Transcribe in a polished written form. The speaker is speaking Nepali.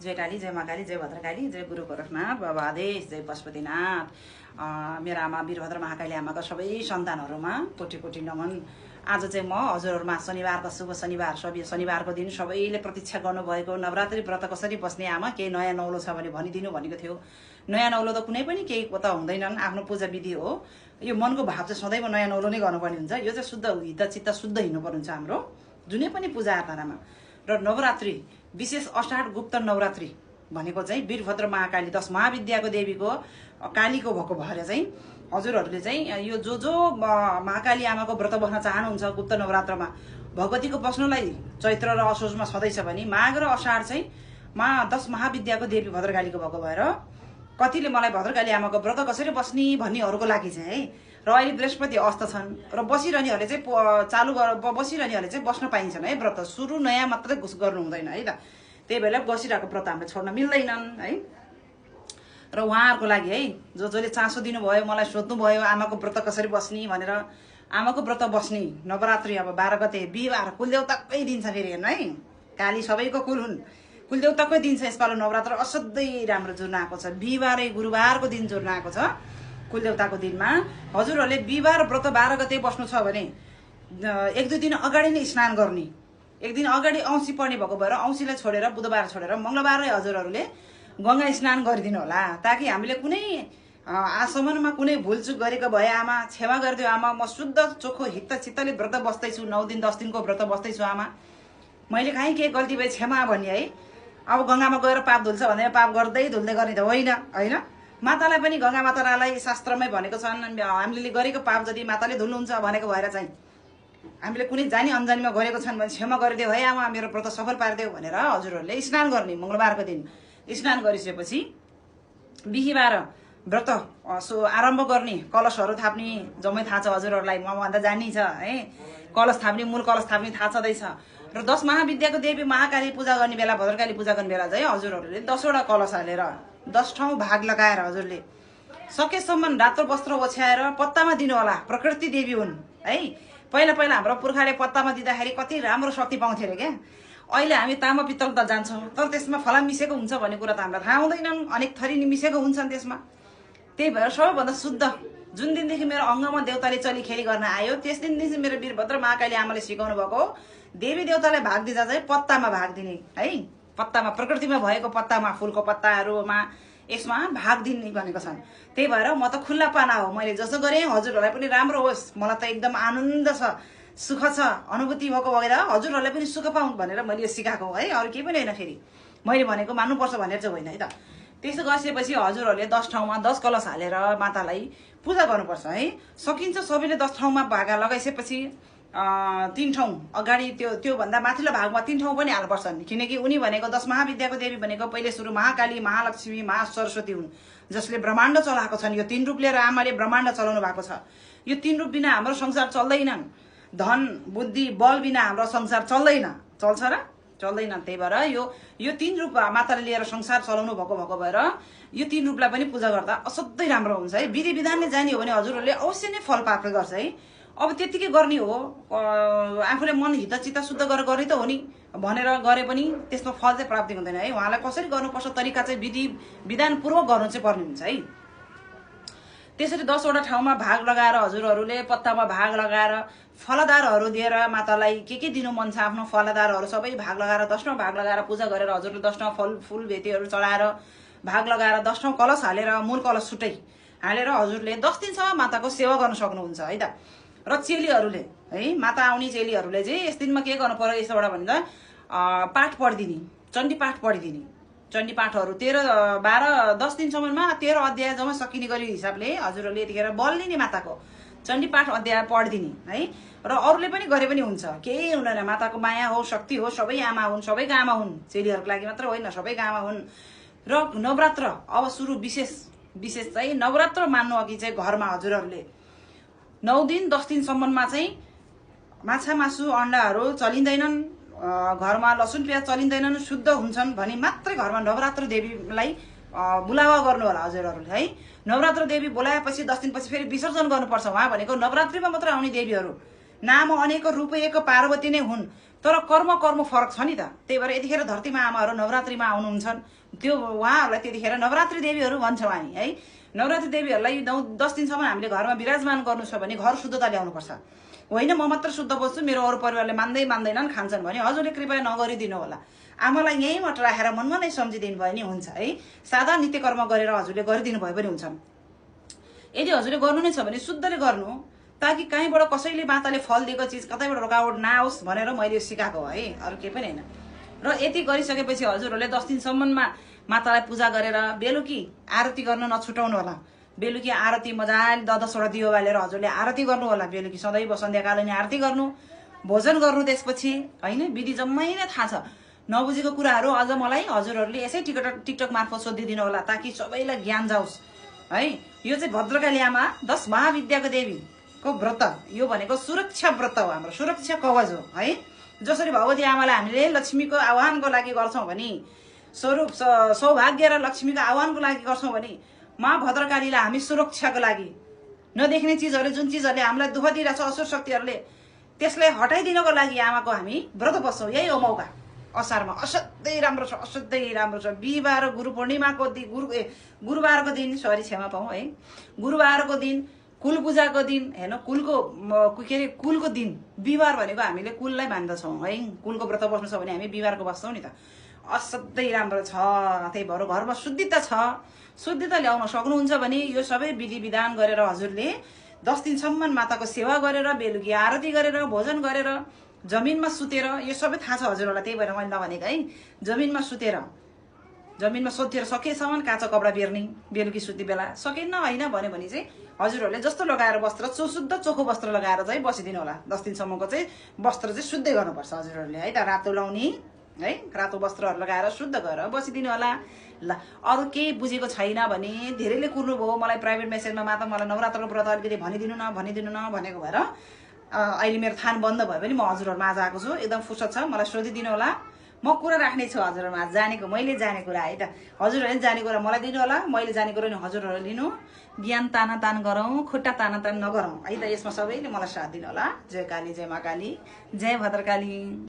जय काली, जय महाकाली, जय भद्रकाली, जय गुरु गोरखनाथ, बाबा आदेश, जय पशुपतिनाथ। मेरा आमा वीरभद्र महाकाली आमाका सबै सन्तानहरूमा कोटी कोटी नमन। आज चाहिँ म हजुरहरूमा शनिबारको शुभ शनिबार, शनिबारको दिन सबैले प्रतीक्षा गर्नुभएको नवरात्रि व्रत कसरी बस्ने आमा केही नयाँ नौलो छ भने भनिदिनु भनेको थियो। नयाँ नौलो त कुनै पनि केही त हुँदैनन्, आफ्नो पूजा विधि हो। यो मनको भाव चाहिँ सदैव नयाँ नौलो नै गर्नुपर्ने हुन्छ। यो चाहिँ शुद्ध हित चित्त शुद्ध हिँड्नुपर्ने हुन्छ हाम्रो जुनै पनि पूजा आराधनामा। र नवरात्रि विशेष अषाढ गुप्त नवरात्रि भनेको चाहिँ वीरभद्र महाकाली 10 महाविद्याको देवीको कालीको भएको भएर चाहिँ हजुरहरूले चाहिँ यो जो महाकाली आमाको व्रत बस्न चाहनुहुन्छ गुप्त नवरात्रमा भगवतीको बस्नलाई चैत्र र असोजमा सधैँछ भने माघ र अषाढ चाहिँ 10 महाविद्याको देवी भद्रकालीको भएको भएर कतिले मलाई भद्रकाली आमाको व्रत कसरी बस्ने भन्नेहरूको लागि चाहिँ है। र अहिले बृहस्पति अस्त छन् र बसिरहनेहरूले चाहिँ बसिरहनेहरूले चाहिँ बस्न पाइन्छन् है। व्रत सुरु नयाँ मात्रै गर्नु हुँदैन है त। त्यही भएर बसिरहेको व्रत हामीले छोड्न मिल्दैनन् है। र उहाँहरूको लागि है जसले चासो दिनुभयो, मलाई सोध्नुभयो आमाको व्रत कसरी बस्ने भनेर। आमाको व्रत बस्ने नवरात्रि अब 12 गते बिहिबार कुलदेवताकै दिन छ फेरि हेर्नु है। काली सबैको कुल हुन्, कुलदेवताकै दिन छ यसपालि। नवरात्र असाध्यै राम्रो जुर्न आएको छ। बिहिबारै गुरुबारको दिन जुर्न आएको छ कुलदेवताको दिनमा। हजुरहरूले बिहिबार व्रत 12 गते बस्नु छ भने 1-2 दिन अगाडि नै स्नान गर्ने। एक दिन अगाडि औँसी पर्ने भएको भएर औँसीलाई छोडेर बुधबार छोडेर मङ्गलबारै हजुरहरूले गङ्गा स्नान गरिदिनु होला, ताकि हामीले कुनै आसमनमा कुनै भुलचुक गरेको भए आमा क्षमा गरिदियो आमा। म शुद्ध चोखो हित चित्तले व्रत बस्दैछु, 9 दिन 10 दिनको व्रत बस्दैछु आमा। मैले कहीँ केही गल्ती भए क्षमा भन्ने है। अब गङ्गामा गएर पाप धुल्छ भने पाप गर्दै धुल्दै गर्ने त होइन होइन। मातालाई पनि गङ्गा मातालाई शास्त्रमै भनेको छन् हामीले गरेको पाप जति माताले धुल्नुहुन्छ भनेको भएर चाहिँ हामीले कुनै जानी अन्जानीमा गरेको छन् भने क्षमा गरिदियो है आमा, मेरो व्रत सफल पारिदियो भनेर हजुरहरूले स्नान गर्ने। मङ्गलबारको दिन स्नान गरिसकेपछि बिहिबार व्रत आरम्भ गर्ने, कलशहरू थाप्ने जम्मै थाहा छ हजुरहरूलाई, मभन्दा जानी छ है। कलश थाप्ने, मूल कलश थाप्ने थाहा छँदैछ। र 10 महाविद्याको देवी महाकाली पूजा गर्ने बेला, भद्रकाली पूजा गर्ने बेला चाहिँ हजुरहरूले 10 वटा कलश हालेर 10 ठाउँ भाग लगाएर हजुरले सकेसम्म रातो वस्त्र ओछ्याएर पत्तामा दिनु होला। प्रकृति देवी हुन् है। पहिला हाम्रो पुर्खाले पत्तामा दिँदाखेरि कति राम्रो शक्ति पाउँथे अरे क्या। अहिले हामी तामा पित्तल त जान्छौँ, तर त्यसमा फला मिसेको हुन्छ भन्ने कुरा त हामीलाई थाहा हुँदैनन्। अनेक थरी मिसेको हुन्छन् त्यसमा। त्यही भएर सबैभन्दा शुद्ध जुन दिनदेखि मेरो अङ्गमा देवताले चलीखेली गर्न आयो त्यस दिनदेखि मेरो वीरभद्र महाकाली आमाले सिकाउनु भएको देवी देवतालाई भाग दिँदा चाहिँ पत्तामा भाग दिने है। पत्तामा प्रकृतिमा भएको पत्तामा, फुलको पत्ताहरूमा यसमा भाग दिने भनेको छन्। त्यही भएर म त खुल्ला पाना हो, मैले जसो गरेँ हजुरहरूलाई पनि राम्रो होस्। मलाई त एकदम आनन्द छ, सुख छ, अनुभूति भएको भएर हजुरहरूलाई पनि सुख पाउँ भनेर मैले यो सिकाएको है। अरू केही पनि होइन, फेरि मैले भनेको मान्नुपर्छ भनेर चाहिँ होइन है त। त्यसो गरिसकेपछि हजुरहरूले 10 ठाउँमा 10 कलश हालेर मातालाई पूजा गर्नुपर्छ है। सकिन्छ सबैले 10 ठाउँमा भागा लगाइसकेपछि 3 ठाउँ अगाडि त्योभन्दा माथिल्लो भागमा 3 ठाउँ पनि हाल्नुपर्छन्। किनकि उनी भनेको 10 महाविद्याको देवी भनेको पहिले सुरु महाकाली, महालक्ष्मी, महासरस्वती हुन् जसले ब्रह्माण्ड चलाएको छन्। यो 3 रूप लिएर आमाले ब्रह्माण्ड चलाउनु भएको छ। यो 3 रूप बिना हाम्रो संसार चल्दैन। धन बुद्धि बल बिना हाम्रो संसार चल्दैन, चल्छ र चल्दैन। त्यही भएर यो 3 रूप माताले लिएर संसार चलाउनु भएको भएर यो 3 रूपलाई पनि पूजा गर्दा असाध्यै राम्रो हुन्छ है। विधि विधानले जाने हो भने हजुरहरूले अवश्य नै फल प्राप्त गर्छ है। अब त्यतिकै गर्ने हो, आफूले मन हित चित्त शुद्ध गरेर गर्ने त हो नि भनेर गरे पनि त्यसमा फल चाहिँ प्राप्ति हुँदैन है। उहाँलाई कसरी गर्नुपर्छ तरिका चाहिँ विधि विधानपूर्वक गर्नु चाहिँ पर्ने हुन्छ है। त्यसरी 10 वटा ठाउँमा भाग लगाएर हजुरहरूले पत्तामा भाग लगाएर फलदारहरू दिएर मातालाई के दिनु मन छ आफ्नो फलदारहरू सबै भाग लगाएर 10 ठाउँ भाग लगाएर पूजा गरेर हजुरले 10 ठाउँ फुल भेटीहरू चढाएर भाग लगाएर 10 ठाउँ कलश हालेर मूल कलश छुट्टै हालेर हजुरले 10 दिनसम्म माताको सेवा गर्न सक्नुहुन्छ है त। र चेलीहरूले है, माता आउने चेलीहरूले चाहिँ यस दिनमा के गर्नु पर्यो यसबाट भन्दा पाठ पढिदिने, चण्डी पाठ पढिदिने। चण्डी पाठहरू 10 दिनसम्ममा 13 अध्याय जम्मा सकिने गरी हिसाबले हजुरहरूले यतिखेर बल लिने माताको चण्डी पाठ अध्याय पढिदिने है। र अरूले पनि गरे पनि हुन्छ, केही हुँदैन। माताको माया हो, शक्ति हो, सबै आमा हुन्, सबैको आमा हुन्। चेलीहरूको लागि मात्र होइन, सबैको आमा हुन्। र नवरात्र अब सुरु विशेष चाहिँ नवरात्र मान्नु अघि चाहिँ घरमा हजुरहरूले 9 दिन 10 दिनसम्ममा चाहिँ माछा मासु अण्डाहरू चलिँदैनन्, घरमा लसुन प्याज चलिँदैनन्, शुद्ध हुन्छन् भने मात्रै घरमा नवरात्र देवीलाई बुलावा गर्नु होला हजुरहरूले है। नवरात्र देवी बोलाएपछि 10 दिनपछि फेरि विसर्जन गर्नुपर्छ। उहाँ भनेको नवरात्रिमा मात्र आउने देवीहरू नाम अनेक रूप एक पार्वती नै हुन्। तर कर्म फरक छ नि त। त्यही भएर यतिखेर धरतीमा आमाहरू नवरात्रिमा आउनुहुन्छन्, त्यो उहाँहरूलाई त्यतिखेर नवरात्रि देवीहरू भन्छौँ हामी है। नवरात्रि देवीहरूलाई 10 दिनसम्म हामीले घरमा विराजमान गर्नु छ भने घर शुद्धता ल्याउनुपर्छ। होइन म मात्र शुद्ध बस्छु, मेरो अरू परिवारले मान्दैनन् खान्छन् भने हजुरले कृपया नगरिदिनु होला। आमालाई यहीँ मात्र राखेर मनमा नै सम्झिदिनु भयो नि हुन्छ है। सादा नित्य कर्म गरेर हजुरले गरिदिनु भयो पनि हुन्छ। यदि हजुरले गर्नु नै छ भने शुद्धले गर्नु, ताकि कहीँबाट कसैले माताले फल दिएको चिज कतैबाट रोकावट नआओस् भनेर मैले सिकाएको है, अरू केही पनि होइन। र यति गरिसकेपछि हजुरहरूले 10 दिनसम्ममा मातालाई पूजा गरेर बेलुकी आरती गर्न नछुटाउनु होला। बेलुकी आरती मजाले 10-10वटा दियो बालेर हजुरले आरती गर्नु होला। बेलुकी सधैँ सन्ध्याकाल नै आरती गर्नु, भोजन गर्नु। त्यसपछि होइन विधि जम्मै नै थाहा छ। नबुझेको कुराहरू अझ मलाई हजुरहरूले यसै टिकटक मार्फत सोधिदिनु होला, ताकि सबैलाई ज्ञान जाओस् है। यो चाहिँ भद्रकाली आमा 10 महाविद्याको देवीको व्रत, यो भनेको सुरक्षा व्रत हो, हाम्रो सुरक्षा कवच हो है। जसरी भगवती आमालाई हामीले लक्ष्मीको आह्वानको लागि गर्छौँ भने, स्वरूप सौभाग्य र लक्ष्मीको आह्वानको लागि गर्छौँ भने, माँ भद्रकालीलाई हामी सुरक्षाको लागि नदेख्ने चिजहरू, जुन चिजहरूले हामीलाई दुःख दिइरहेछ असुर शक्तिहरूले, त्यसलाई हटाइदिनको लागि आमाको हामी व्रत बस्छौँ। यही हो मौका। असारमा असाध्यै राम्रो छ, असाध्यै राम्रो छ। बिहिबार गुरु पूर्णिमाको दिन, गुरुबारको दिन, सरी क्षमा पाऊँ है, गुरुबारको दिन, कुल पूजाको दिन हेर्नु, कुलको दिन बिहिबार भनेको हामीले कुललाई मान्दछौँ है। कुलको व्रत बस्नु छ भने हामी बिहिबारको बस्छौँ नि त। असाध्यै राम्रो छ। त्यही भएर घरमा शुद्धता छ, शुद्धता ल्याउन सक्नुहुन्छ भने यो सबै विधि विधान गरेर हजुरले 10 दिनसम्म माताको सेवा गरेर, बेलुकी आरती गरेर, भोजन गरेर, जमिनमा सुतेर, यो सबै थाहा छ हजुरहरूलाई, त्यही भएर मैले नभनेको है। जमिनमा सुतेर सकेसम्म काँचो कपडा बेर्ने, बेलुकी सुत्ने बेला सकेन होइन भन्यो भने चाहिँ हजुरहरूले जस्तो लगाएर वस्त्र शुद्ध चोखो वस्त्र लगाएर चाहिँ बसिदिनु होला। 10 दिनसम्मको चाहिँ वस्त्र चाहिँ शुद्धै गर्नुपर्छ हजुरहरूले है त। रातो लाउने है, रातो वस्त्रहरू लगाएर शुद्ध गरेर बसिदिनु होला। ल अरू केही बुझेको छैन भने धेरैले कुर्नुभयो, मलाई प्राइभेट मेसेजमा माता मलाई नवरात्रको व्रत अलिकति भनिदिनु न भनेको भएर अहिले मेरो थान बन्द भयो भने म हजुरहरूमा आज आएको छु। एकदम फुर्सद छ, मलाई सोधिदिनु होला। म कुरा राख्ने छु हजुरहरूमा, जानेको मैले जाने कुरा है त। हजुरहरूले जाने कुरा मलाई दिनु होला, मैले जाने कुरा नि हजुरहरूले लिनु। ज्ञान तानातान गरौँ, खुट्टा तानातान नगरौँ है त। यसमा सबैले मलाई साथ दिनु होला। जय काली, जय मा काली, जय भद्रकाली।